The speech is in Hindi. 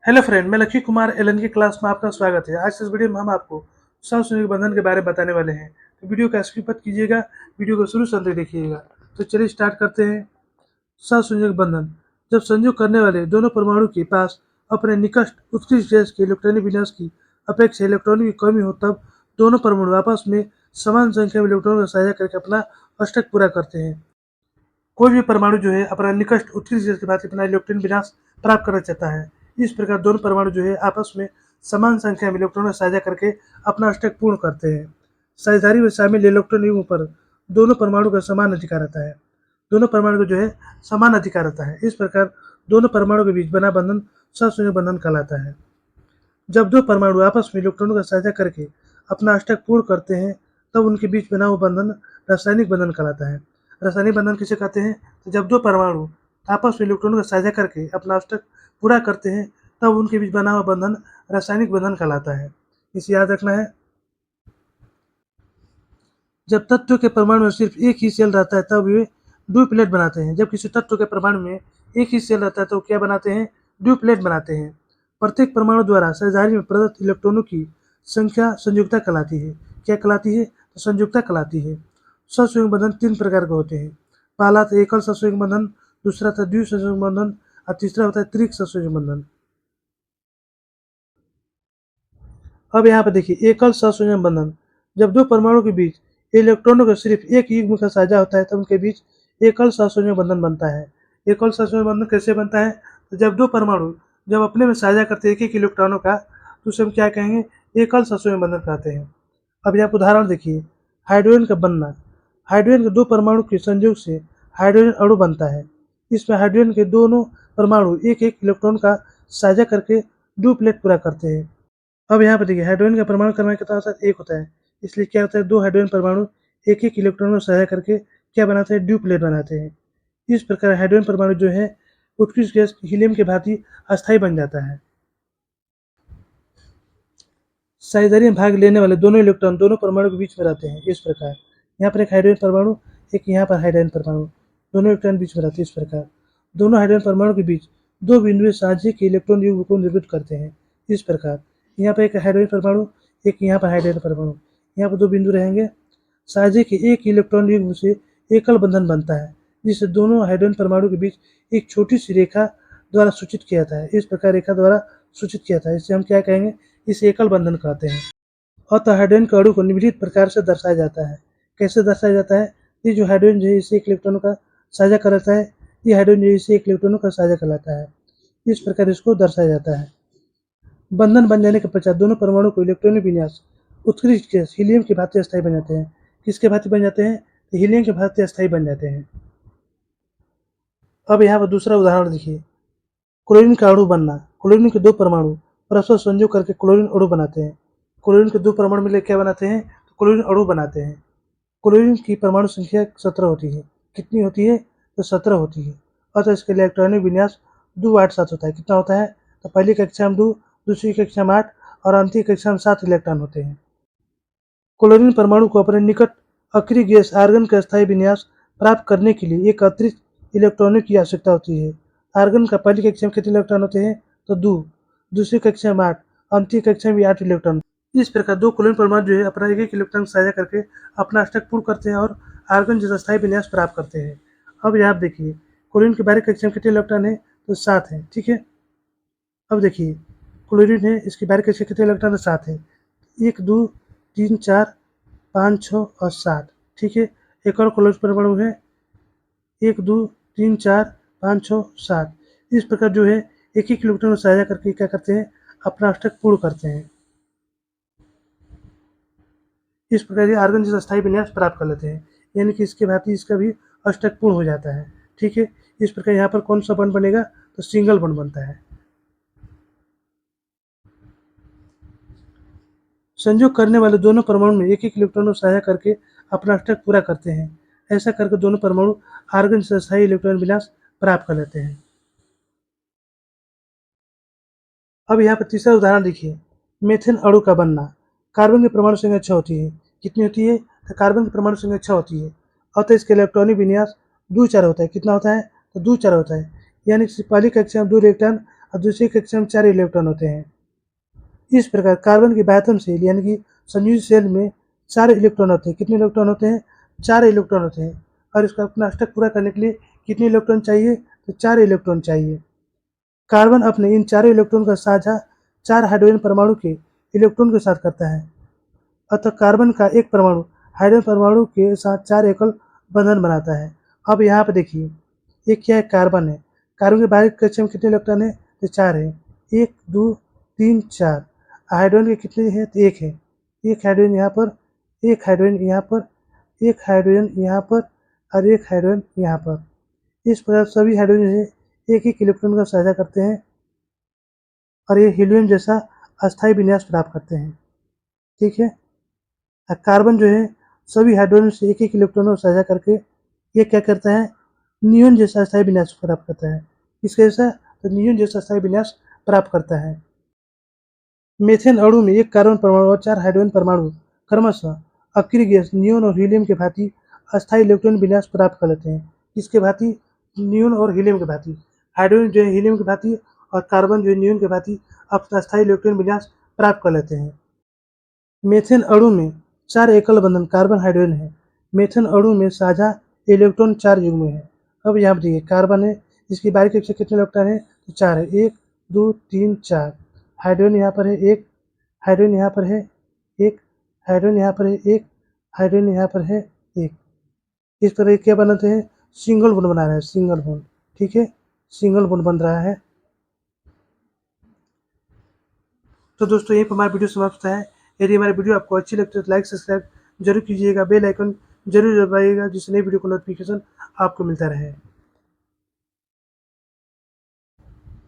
हेलो फ्रेंड, मैं लक्ष्य कुमार एलन की क्लास में आपका स्वागत है। आज इस वीडियो में हम आपको सहसंयोजक बंधन के बारे में बताने वाले हैं। तो वीडियो का स्किप मत कीजिएगा, वीडियो को शुरू से अंत तक देखिएगा। तो चलिए स्टार्ट करते हैं। सहसंयोजक बंधन: जब संयोग करने वाले दोनों परमाणु के पास अपने निकट उत्कृष्ट गैस के इलेक्ट्रॉनिक विन्यास की अपेक्षा इलेक्ट्रॉनों की कमी हो, तब दोनों परमाणु आपस में समान संख्या में इलेक्ट्रॉनों को साझा करके अपना अष्टक पूरा करते हैं। कोई भी परमाणु जो है अपना निकट उत्कृष्ट गैस के बाद अपना इलेक्ट्रॉन विन्यास प्राप्त करना चाहता है। इस प्रकार दोनों परमाणु जो है आपस में समान संख्या में इलेक्ट्रॉनों साझा करके अपना अष्टक पूर्ण करते हैं। साझेदारी में शामिल इलेक्ट्रॉन युग्म पर दोनों परमाणु का समान अधिकार रहता है। दोनों परमाणु को जो है समान अधिकार रहता है। इस प्रकार दोनों परमाणु के बीच बना बंधन सहसंयोजक बंधन कहलाता है। जब दो परमाणु आपस में इलेक्ट्रॉनों का साझा करके अपना अष्टक पूर्ण करते हैं, तब उनके बीच बना हुआ बंधन रासायनिक बंधन कहलाता है। रासायनिक बंधन किसे कहते हैं? तो जब दो परमाणु आपस में इलेक्ट्रॉनों का साझा करके अपना अष्टक पूरा करते हैं, तब उनके बीच बना हुआ बंधन रासायनिक बंधन कहलाता है। इसे याद रखना है। जब तत्व के परमाणु में सिर्फ एक ही सेल रहता है, तब वे ड्यूप्लेट बनाते हैं। जब किसी तत्व के परमाणु में एक ही सेल रहता है, तो क्या बनाते हैं? ड्यूप्लेट बनाते हैं। प्रत्येक परमाणु द्वारा साझेदारी में प्रदत्त इलेक्ट्रॉनों की संख्या संयुक्ता कहलाती है। क्या कहलाती है? तो संयुक्ता कहलाती है। सहसंयोजक बंधन तीन प्रकार के होते हैं। पहला था एकल सहसंयोजक बंधन, दूसरा था द्विसहसंयोजक बंधन और तीसरा होता है त्रिक सहसंयोजक बंधन। अब यहाँ पर देखिए, एकल सहसंयोजक बंधन: जब दो परमाणु के बीच इलेक्ट्रॉनों का सिर्फ एक युग्म का साझा होता है, तब उनके बीच एकल सहसंयोजक बंधन बनता है। एकल सहसंयोजक बंधन कैसे बनता है? तो जब दो परमाणु जब अपने में साझा करते हैं एक एक इलेक्ट्रॉनों का, तो उसे हम क्या कहेंगे? एकल सहसंयोजक बंधन कहते हैं। अब यहाँ पर उदाहरण देखिए, हाइड्रोजन का बनना। हाइड्रोजन के दो परमाणु के संयोग से हाइड्रोजन अणु बनता है। इसमें हाइड्रोजन के दोनों परमाणु एक एक इलेक्ट्रॉन का साझा करके ड्यूप्लेट पूरा करते हैं। अब यहाँ पर देखिए, हाइड्रोजन का परमाणु क्रमांक कितना होता है? एक होता है। इसलिए क्या होता है? दो हाइड्रोजन परमाणु एक एक इलेक्ट्रॉन को साझा करके क्या बनाते हैं? ड्यूप्लेट बनाते हैं। इस प्रकार हाइड्रोजन परमाणु जो है उत्कृष्ट गैस हीलियम के भांति अस्थायी बन जाता है। साझेदारी में भाग लेने वाले दोनों इलेक्ट्रॉन दोनों परमाणु के बीच में रहते हैं। इस प्रकार यहाँ पर एक हाइड्रोजन परमाणु, एक यहाँ पर हाइड्रोजन परमाणु, दोनों इलेक्ट्रॉन बीच में रहते हैं। इस प्रकार दोनों हाइड्रोजन परमाणु के बीच दो बिंदु साझे के इलेक्ट्रॉन युग्म को निर्मित करते हैं। इस प्रकार यहाँ पर एक हाइड्रोजन परमाणु, एक यहाँ पर हाइड्रोजन परमाणु, यहाँ पर दो बिंदु रहेंगे। साझे के एक इलेक्ट्रॉन युग्म से एकल बंधन बनता है, जिसे दोनों हाइड्रोजन परमाणु के बीच एक छोटी सी रेखा द्वारा सूचित किया जाता है। इस प्रकार रेखा द्वारा सूचित किया जाता है। इसे हम क्या कहेंगे? इसे एकल बंधन कहते हैं। अतः हाइड्रोजन के अणु को निम्नलिखित प्रकार से दर्शाया जाता है। कैसे दर्शाया जाता है? ये जो हाइड्रोजन जो है इसे एक इलेक्ट्रॉनों का साझा कराता है, ये हाइड्रोजन जो है इसे एक इलेक्ट्रॉनों का साझा कराता है। इस प्रकार इसको दर्शाया जाता है। बंधन बन जाने के पश्चात दोनों परमाणु को इलेक्ट्रॉनिक विन्यास उत्कृष्ट गैस हीलियम के भांति अस्थायी बन जाते हैं। किसके भांति बन जाते हैं? तो हीलियम के भांति अस्थायी बन जाते हैं। अब यहाँ पर दूसरा उदाहरण देखिए, क्लोरीन का अणु बनना। क्लोरीन के दो परमाणु परस्पर संयोग करके क्लोरीन अणु बनाते हैं। क्लोरीन के दो परमाणु मिलकर क्या बनाते हैं? तो क्लोरीन अणु बनाते हैं। क्लोरीन की परमाणु संख्या 17 होती है। कितनी होती है? तो 17 होती है। अतः इसके इलेक्ट्रॉनिक विन्यास 2 8 7 होता है। कितना होता है? तो पहली कक्षा में 2, दूसरी कक्षा में 8 और अंतिम कक्षा में 7 इलेक्ट्रॉन होते हैं। क्लोरीन परमाणु को अपने निकट अक्रिय गैस आर्गन का स्थायी विन्यास प्राप्त करने के लिए एक अतिरिक्त इलेक्ट्रॉनों की आवश्यकता होती है। आर्गन का पहली कक्षा में कितने इलेक्ट्रॉन होते हैं? तो 2, दूसरी कक्षा में 8, अंतिम कक्षा में भी 8 इलेक्ट्रॉन। इस प्रकार दो क्लोरीन परमाणु जो है अपना एक एक इलेक्ट्रॉन साझा करके अपना अष्टक पूर्ण करते हैं और आर्गन जैसा स्थायी विन्यास प्राप्त करते हैं। अब यहाँ आप देखिए, क्लोरीन की बाहरी कक्षा में कितने इलेक्ट्रॉन है? तो 7 है। ठीक है। अब देखिए, क्लोरीन है, इसकी बाहरी कक्षा कितने इलेक्ट्रॉन है? 7 है। 1 2 3 4 5 6 और 7। ठीक है। एक और क्लोरीन परमाणु है, 1 2 3 4 5 6 7। इस प्रकार जो है एक एक इलेक्ट्रॉन साझा करके क्या करते हैं? अपना अष्टक पूर्ण करते हैं। इस प्रकार ये आर्गन जैसा स्थायी विन्यास प्राप्त कर लेते हैं, यानी कि इसके भांति इसका भी अष्टक पूर्ण हो जाता है। ठीक है। इस प्रकार यहाँ पर कौन सा बॉन्ड बनेगा? तो सिंगल बॉन्ड बनता है। संयोग करने वाले दोनों परमाणु में एक एक इलेक्ट्रॉन साझा करके अपना अष्टक पूरा करते हैं। ऐसा करके दोनों परमाणु आर्गन से स्थायी इलेक्ट्रॉन विन्यास प्राप्त कर लेते हैं। अब यहाँ पर तीसरा उदाहरण देखिए, मेथेन अणु का बनना। कार्बन की परमाणु संख्या 6 होती है। कितनी होती है? तो कार्बन की परमाणु संख्या 6 होती है। अतः इसका इलेक्ट्रॉनिक विन्यास 2 4 होता है। कितना होता है? तो 2 4 होता है। यानी कि पहली कक्षा में 2 इलेक्ट्रॉन और दूसरे कक्षा में 4 इलेक्ट्रॉन होते हैं। इस प्रकार कार्बन की बाह्यतम सेल यानी कि संयुक्त सेल में 4 इलेक्ट्रॉन होते हैं। कितने इलेक्ट्रॉन होते हैं? 4 इलेक्ट्रॉन होते हैं। और इसका अपना अष्टक पूरा करने के लिए कितने इलेक्ट्रॉन चाहिए? तो 4 इलेक्ट्रॉन चाहिए। कार्बन अपने इन चारों इलेक्ट्रॉन का साझा 4 हाइड्रोजन परमाणु के इलेक्ट्रॉन के साथ करता है। अतः कार्बन का एक परमाणु हाइड्रोजन परमाणु के साथ 4 एकल बंधन बनाता है। अब यहाँ पर देखिए, ये क्या है? कार्बन है। कार्बन के बाहरी कक्षा में कितने इलेक्ट्रॉन है? तो 4 है। 1 2 3 4। हाइड्रोजन के कितने हैं? तो 1 है। एक हाइड्रोजन यहाँ पर, एक हाइड्रोजन यहाँ पर, एक हाइड्रोजन यहाँ पर और एक हाइड्रोजन यहाँ पर। इस प्रकार सभी हाइड्रोजन एक एक इलेक्ट्रॉन का साझा करते हैं और ये हीलियम जैसा अस्थायी विन्यास प्राप्त करते हैं। ठीक है। कार्बन जो है सभी हाइड्रोजन से एक एक इलेक्ट्रॉन को साझा करके ये क्या करता है? नियॉन जैसा अस्थायी विन्यास प्राप्त करता है। इसके जैसा तो नियॉन जैसा अस्थायी विन्यास प्राप्त करता है। मीथेन अणु में एक कार्बन परमाणु और 4 हाइड्रोजन परमाणु क्रमशः अक्रिय गैस नियॉन और हीलियम के भांति अस्थायी इलेक्ट्रॉन विन्यास प्राप्त कर लेते हैं। इसके भांति नियॉन और हीलियम के भांति हाइड्रोजन जो है हीलियम के भांति और कार्बन जो है नियॉन के भांति अपना अस्थायी इलेक्ट्रॉन विन्यास प्राप्त कर लेते हैं। मीथेन अणु में 4 एकल बंधन कार्बन हाइड्रोजन है। मीथेन अणु में साझा इलेक्ट्रॉन 4 युग्म है। अब यहाँ पर देखिए, कार्बन है, इसकी बारीक कक्षा कितने इलेक्ट्रॉन है? तो 4 है। 1 2 3 4। हाइड्रोजन यहाँ पर है 1, हाइड्रोजन यहाँ पर है 1, हाइड्रोजन यहाँ पर है 1, हाइड्रोजन यहाँ पर है 1। इस तरह क्या बनाते हैं? सिंगल बॉन्ड बना रहे हैं, सिंगल बॉन्ड। ठीक है, सिंगल बॉन्ड बन रहा है। तो दोस्तों यहीं पर हमारा वीडियो समाप्त होता है। यदि हमारी वीडियो आपको अच्छी लगती है तो लाइक सब्सक्राइब जरूर कीजिएगा, बेल आइकन जरूर दबाइएगा, जिससे नई वीडियो का नोटिफिकेशन आपको मिलता रहे।